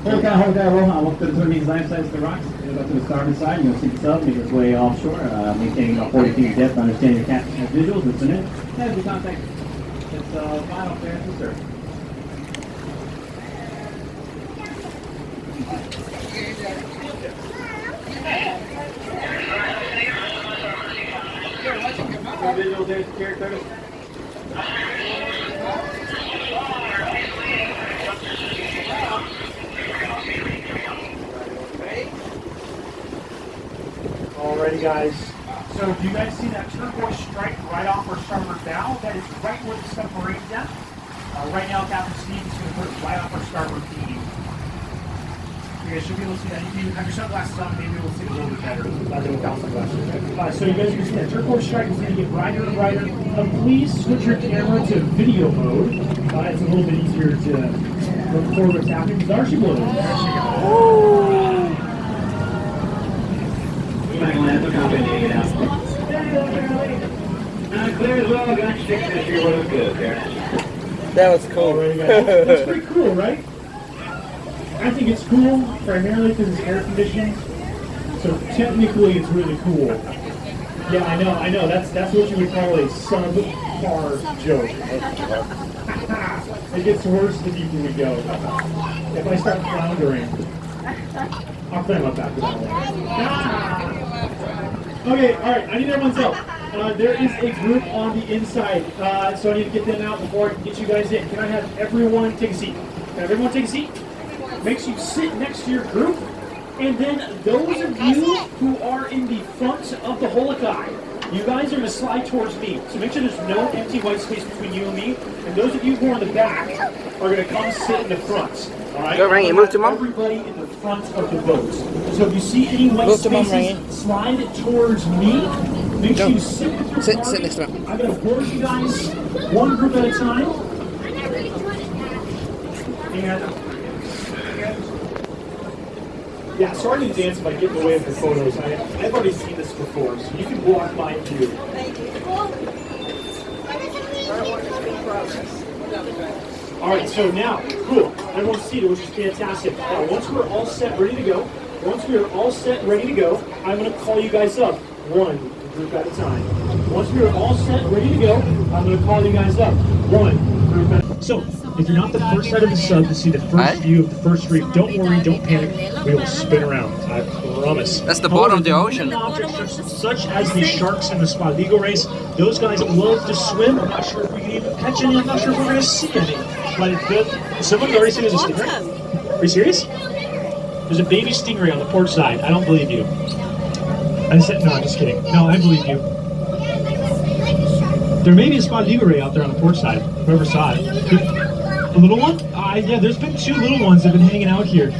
Hold that, aloha. Walk to the Submarine design sites, the rocks. You'll go to the starboard side, you'll see the sub, make its way offshore, maintaining about 40 feet of depth, understanding your captain's visuals, listen in. Has the contact. It's final clearance to serve. Visuals there, secure, Curtis. Alrighty, guys. So, do you guys see that turquoise stripe right off our starboard bow? That is right where the submarine's at. Right now, Captain Steve is going to put it right off our starboard beam. You guys should be able to see that. If you have your sunglasses on, maybe we'll see it a little bit better without sunglasses. So, you guys can see that turquoise stripe is going to get brighter and brighter. Please switch your camera to video mode. It's a little bit easier to record what's happening. There she goes. Clear as well, got 6 this year, what was good there. That was cool. That's pretty cool, right? I think it's cool primarily because it's air conditioned. So technically it's really cool. Yeah, I know. That's what you would call a subpar joke. It gets worse the deeper we go. If I start floundering, I'll climb up after that one. Okay, alright, I need everyone's help. There is a group on the inside, so I need to get them out before I can get you guys in. Can I have everyone take a seat? Can I have everyone take a seat? Make sure you sit next to your group. And then those of you who are in the front of the Holocaust, you guys are going to slide towards me. So make sure there's no empty white space between you and me. And those of you who are in the back are going to come sit in the front. All right? Go, Ryan, move to Mom. Everybody in the front of the boat. So if you see any white spaces, slide it towards me. Make sure you sit with your Sit next to me. I'm going to board you guys one group at a time. And yeah, sorry to dance if I get in the way of the photos. I've already seen this before, so you can walk my view. Alright, so now, cool. Everyone's seated, which is fantastic. Now, once we're all set, ready to go, I'm going to call you guys up. One group at a time. Once we are all set, ready to go, I'm going to call you guys up. One group at a time. So, if you're not the first side of the sub to see the first view of the first reef, don't worry, don't panic. We will spin around, I promise. That's the bottom of the ocean. Objects such as the sharks in the Spaldigo race, those guys love to swim. I'm not sure if we can even catch any. I'm not sure if we're going to see any. But it's good. Someone's already seen a stingray? Are you serious? There's a baby stingray on the port side. I don't believe you. I said, no, I'm just kidding. No, I believe you. There may be a spotted ray out there on the port side. Whoever saw it. A little one? Yeah, there's been 2 little ones that have been hanging out here.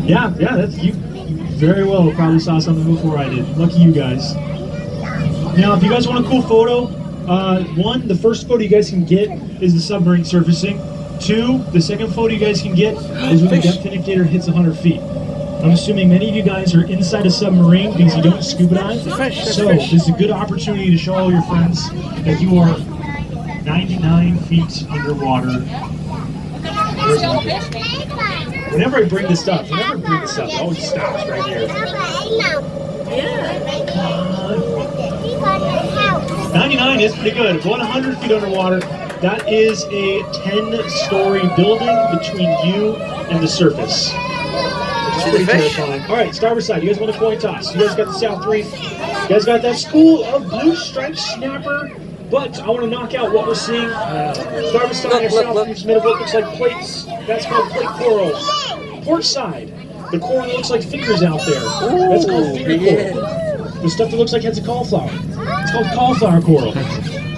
Yeah, that's you. Very well, probably saw something before I did. Lucky you guys. Now, if you guys want a cool photo, 1, the first photo you guys can get is the submarine surfacing. 2, the second photo you guys can get is when the depth indicator hits 100 feet. I'm assuming many of you guys are inside a submarine because you don't scuba dive. So this is a good opportunity to show all your friends that you are 99 feet underwater. Whenever I bring this up, it always stops right here. 99 is pretty good. 100 feet underwater. That is a 10-story building between you and the surface. Pretty terrifying. Alright, starboard side. You guys want a coin toss? You guys got the South Reef. You guys got that school of blue striped snapper. But I want to knock out what we're seeing. Starboard side or South Reef's made of what looks like plates. That's called plate coral. Port side. The coral that looks like fingers out there. That's called finger coral. The stuff that looks like heads of cauliflower. It's called cauliflower coral.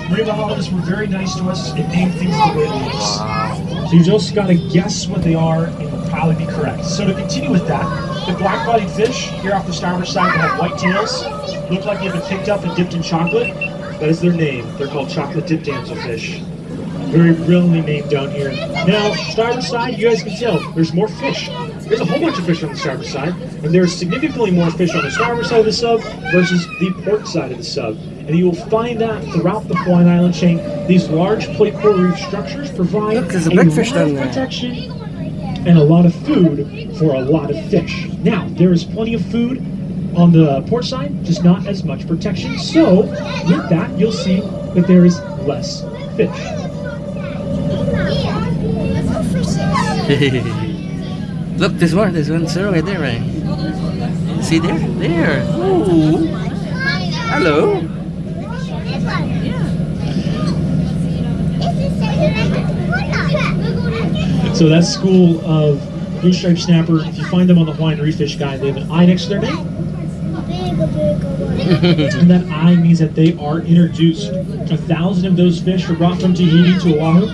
Marine were very nice to us and named things the way it looks. So you just got to guess what they are and you'll probably be correct. So to continue with that, the black-bodied fish here off the starboard side that have white tails look like they've been picked up and dipped in chocolate. That is their name. They're called chocolate dip damselfish. Very brilliantly named down here. Now, starboard side, you guys can tell there's more fish. There's a whole bunch of fish on the starboard side, and there's significantly more fish on the starboard side of the sub versus the port side of the sub. And you will find that throughout the Hawaiian Island chain, these large plate coral reef structures provide Look, there's a a big fish lot down of there. protection and a lot of food for a lot of fish. Now, there is plenty of food on the port side, just not as much protection. So, with that, you'll see that there is less fish. Look, there's one sir right there, right? See there? There. Ooh. Hello. So that's school of blue striped snapper. If you find them on the Hawaiian Reef Fish Guide, they have an I next to their name. And that I means that they are introduced. 1,000 of those fish were brought from Tahiti to Oahu.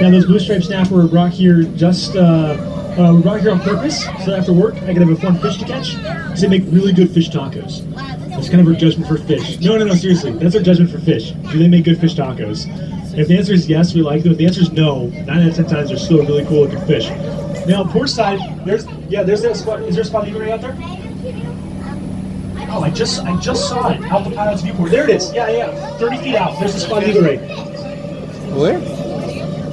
Now those blue striped snapper were brought here just we're brought here on purpose, so after work I can have a fun fish to catch. Because they make really good fish tacos. That's kind of our judgment for fish. No, seriously, that's our judgment for fish. Do they make good fish tacos? And if the answer is yes, we like them. If the answer is no, 9 out of 10 times they're still really cool looking fish. Now port side, there's that spot. Is there a spot eagle ray out there? Oh, I just saw it out the pilot's viewport. There it is. Yeah. 30 feet out. There's the spot eagle ray. Where?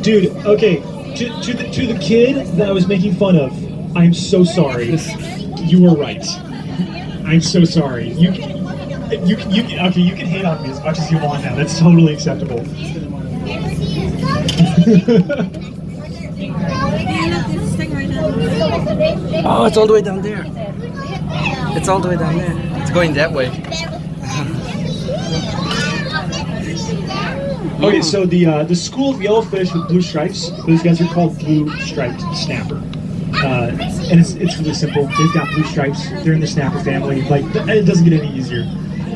Dude, okay. To the kid that I was making fun of, I'm so sorry. You were right. I'm so sorry. You can hate on me as much as you want now. That's totally acceptable. Oh, it's all the way down there. It's all the way down there. It's going that way. Okay, so the school of yellowfish with blue stripes, those guys are called blue striped snapper. And it's really simple. They've got blue stripes. They're in the snapper family. Like, it doesn't get any easier.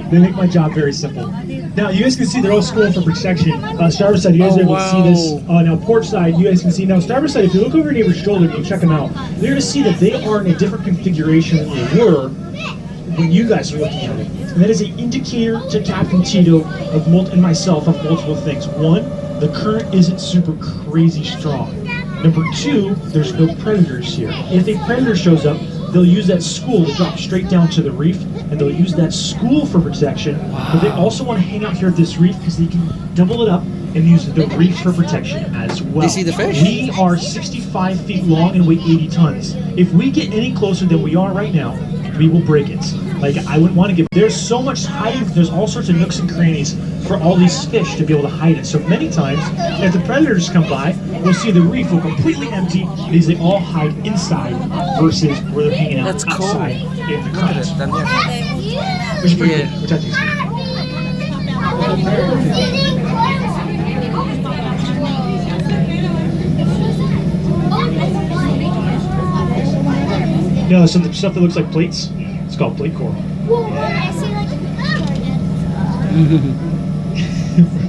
They make my job very simple. Now, you guys can see they're all schooling for protection. Starboard side, you guys are able to see this. Now, port side, you guys can see. Now, starboard side, if you look over your neighbor's shoulder and you check them out, you're going to see that they are in a different configuration than they were when you guys are looking at it. And that is an indicator to Captain Tito and myself of multiple things. One, the current isn't super crazy strong. Number two, there's no predators here. If a predator shows up, they'll use that school to drop straight down to the reef, and they'll use that school for protection. But they also want to hang out here at this reef because they can double it up and use the reef for protection as well. Do you see the fish? We are 65 feet long and weigh 80 tons. If we get any closer than we are right now, we will break it. Like, I wouldn't want to give. There's so much hiding. There's all sorts of nooks and crannies for all these fish to be able to hide it. So many times, if the predators come by, we'll see the reef will completely empty because they all hide inside versus where they're hanging out That's cool. outside in the Look at it current. down there. Which is pretty Yeah. cool. Which I think is cool. No, some of the stuff that looks like plates, it's called plate coral.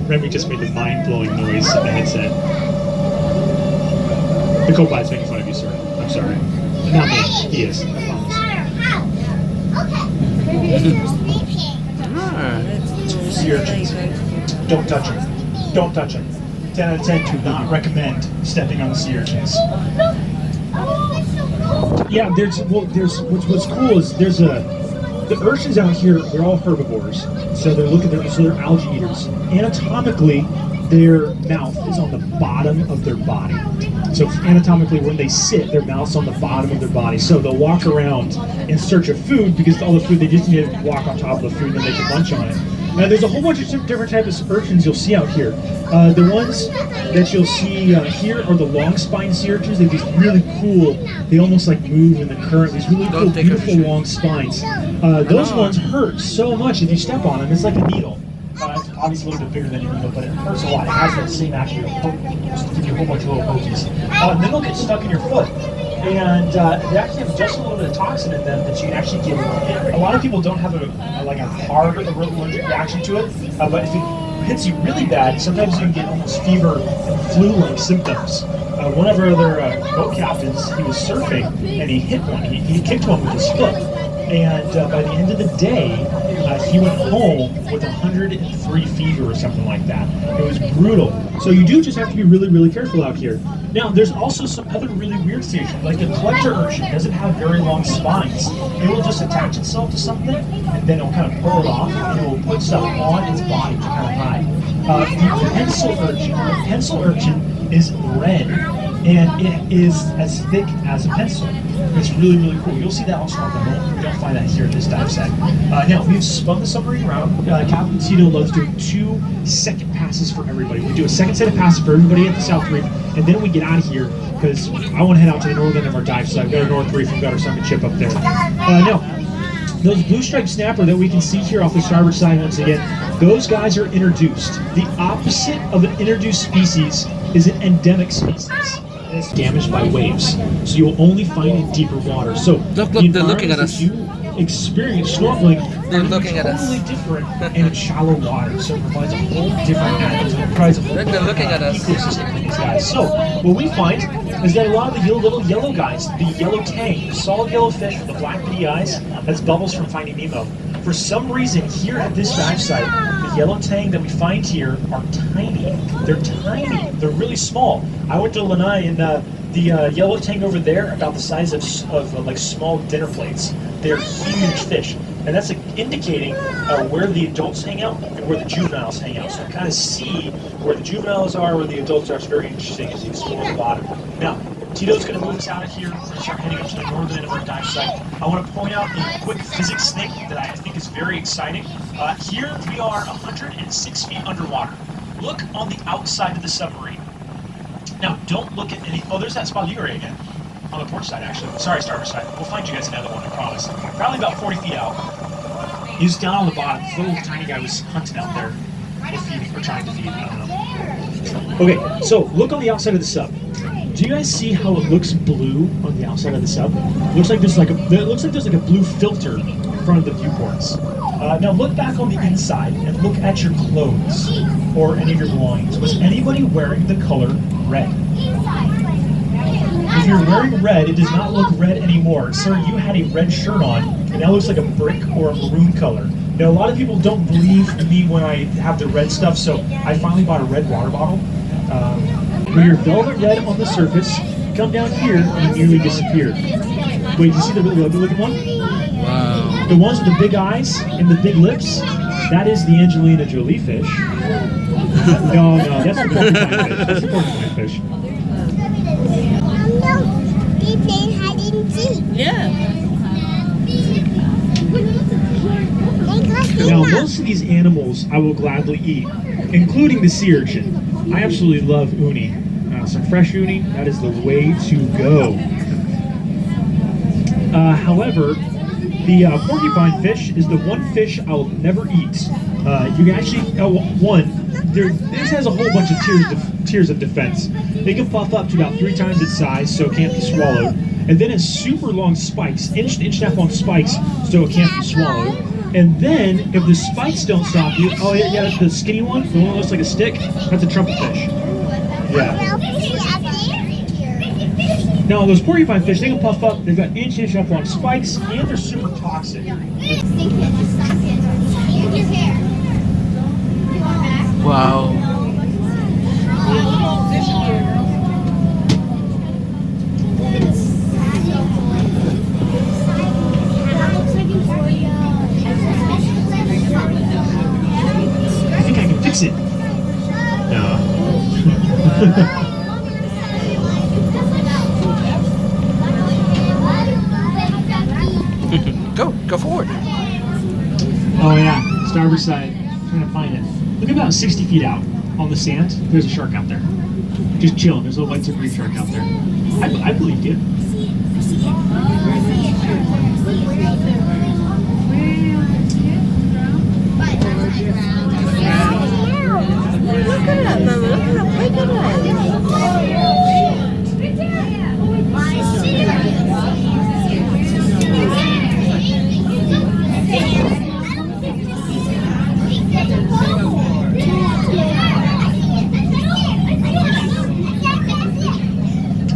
Remy just made a mind-blowing noise in the headset. The co-pilot's making fun of you, sir. I'm sorry. Not me. He is. I promise. Sea urchins. Don't touch them. Don't touch them. 10 out of 10 do not recommend stepping on the sea urchins. Yeah, what's cool is the urchins out here, they're all herbivores. So they're algae eaters. Anatomically, their mouth is on the bottom of their body. So anatomically, when they sit, their mouth's on the bottom of their body. So they'll walk around in search of food because all the food, they just need to walk on top of the food and then they can munch on it. Now, there's a whole bunch of different types of urchins you'll see out here. The ones that you'll see here are the long spine sea urchins. They have these really cool, they almost like move in the current, these really cool, beautiful long spines. Those ones hurt so much if you step on them. It's like a needle. It's obviously a little bit bigger than a needle, but it hurts a lot. It has that same action of just give you a whole bunch of little pokies. And then they'll get stuck in your foot. And they actually have just a little bit of toxin in them that you can actually get. A lot of people don't have a hard allergic reaction to it, but if it hits you really bad, sometimes you can get almost fever and flu-like symptoms. One of our other boat captains, he was surfing and he hit one. He kicked one with his foot, And by the end of the day, he went home with 103 fever or something like that. It was brutal. So you do just have to be really, really careful out here. Now, there's also some other really weird stations, like the collector urchin doesn't have very long spines. It will just attach itself to something, and then it'll kind of pull it off, and it will put stuff on its body to kind of hide. The pencil urchin is red, and it is as thick as a pencil. It's really, really cool. You'll see that also on the boat. We don't find that here at this dive set. Now, we've spun the submarine around. Captain Tito loves doing 2 second passes for everybody. We do a second set of passes for everybody at the South Reef, and then we get out of here because I want to head out to the northern end of our dive site. We've got our North Reef, we've got our Summit Chip up there. Now, those blue striped snapper that we can see here off the starboard side once again, those guys are introduced. The opposite of an introduced species is an endemic species. It's damaged by waves, so you will only find it in deeper water. So Look, they're looking at us. You experience snorkeling, They're looking at us. totally different in shallow water. So it provides a whole different attitude. It provides a whole They're different looking at us. ecosystem for these guys. So what we find is that a lot of the little yellow guys, the yellow tang, solid yellow fish with the black beady eyes, that's Bubbles from Finding Nemo. For some reason, here at this dive site, the yellow tang that we find here are tiny. They're tiny. They're really small. I went to Lanai, and the yellow tang over there, about the size of like small dinner plates. They're huge fish, and that's indicating where the adults hang out and where the juveniles hang out. So you kind of see where the juveniles are, where the adults are. It's very interesting as you explore the bottom. Now, Tito's going to move us out of here. We're going to start heading up to the northern end of our dive site. I want to point out a quick physics thing that I think is very exciting. Here we are 106 feet underwater. Look on the outside of the submarine. Now, don't look at any... Oh, there's that spot you were again. On the port side, actually. Sorry, starboard side. We'll find you guys another one, I promise. Probably about 40 feet out. He was down on the bottom. This little tiny guy was hunting out there. Or feeding, or trying to feed. I don't know. Okay, so look on the outside of the sub. Do you guys see how it looks blue on the outside of the sub? Looks like there's like a blue filter in front of the viewports. Now look back on the inside and look at your clothes or any of your belongings. Was anybody wearing the color red? If you're wearing red, it does not look red anymore. Sir, you had a red shirt on, and now looks like a brick or a maroon color. Now, a lot of people don't believe me when I have the red stuff, so I finally bought a red water bottle. When you're velvet red on the surface, come down here and you nearly disappear. Wait, you see the really ugly looking one? Wow. The ones with the big eyes and the big lips, that is the Angelina Jolie fish. No, that's the porcupine fish. That's the porcupine fish. We played hide and seek. Yeah. Now, most of these animals I will gladly eat, including the sea urchin. I absolutely love uni. Some fresh uni, that is the way to go. However, the porcupine fish is the one fish I'll never eat. You can actually, this has a whole bunch of tiers of defense. They can puff up to about 3 times its size, so it can't be swallowed. And then it's super long spikes, inch and a half long spikes, so it can't be swallowed. And then, if the spikes don't stop you, oh yeah, the skinny one, the one that looks like a stick, that's a trumpet fish. Yeah. Now, those porcupine fish, they can puff up, they've got inch and a half long spikes, and they're super toxic. Wow. I think I can fix it. No. Go forward. Oh yeah, starboard side. I'm trying to find it. Look about 60 feet out on the sand. There's a shark out there. Just chilling. There's a little white tip reef shark out there. I believed you. Look at that, Mama. Look how big it is.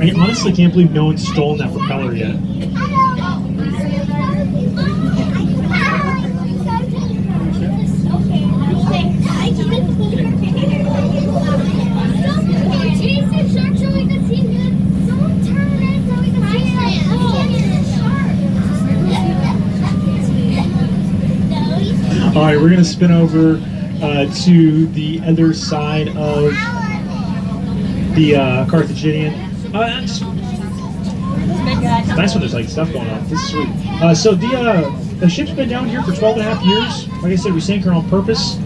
I honestly can't believe no one's stolen that propeller yet. All right, we're gonna spin over to the other side of the Carthaginian. It's nice when there's like stuff going on. This is sweet. So the ship's been down here for 12.5 years. Like I said, we sank her on purpose.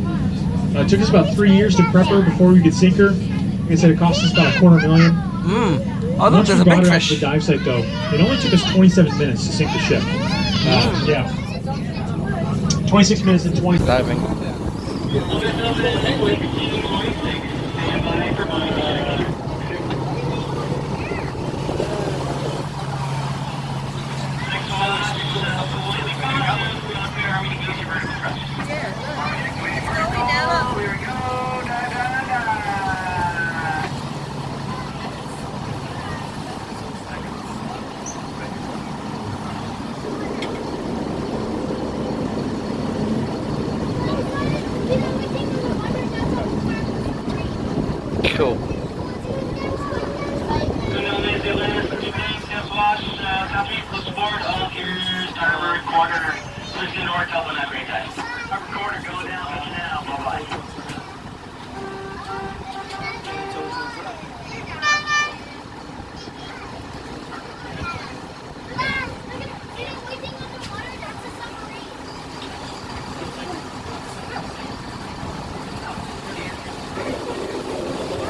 It took us about 3 years to prep her before we could sink her. Like I said, it cost us about $250,000. Oh, look, there's a big fish. The dive site though, it only took us 27 minutes to sink the ship. Yeah, 26 minutes and 20. Diving. Cool.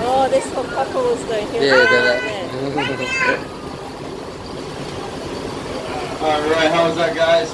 Oh, this whole couple was going here. Yeah, All right, how was that, guys?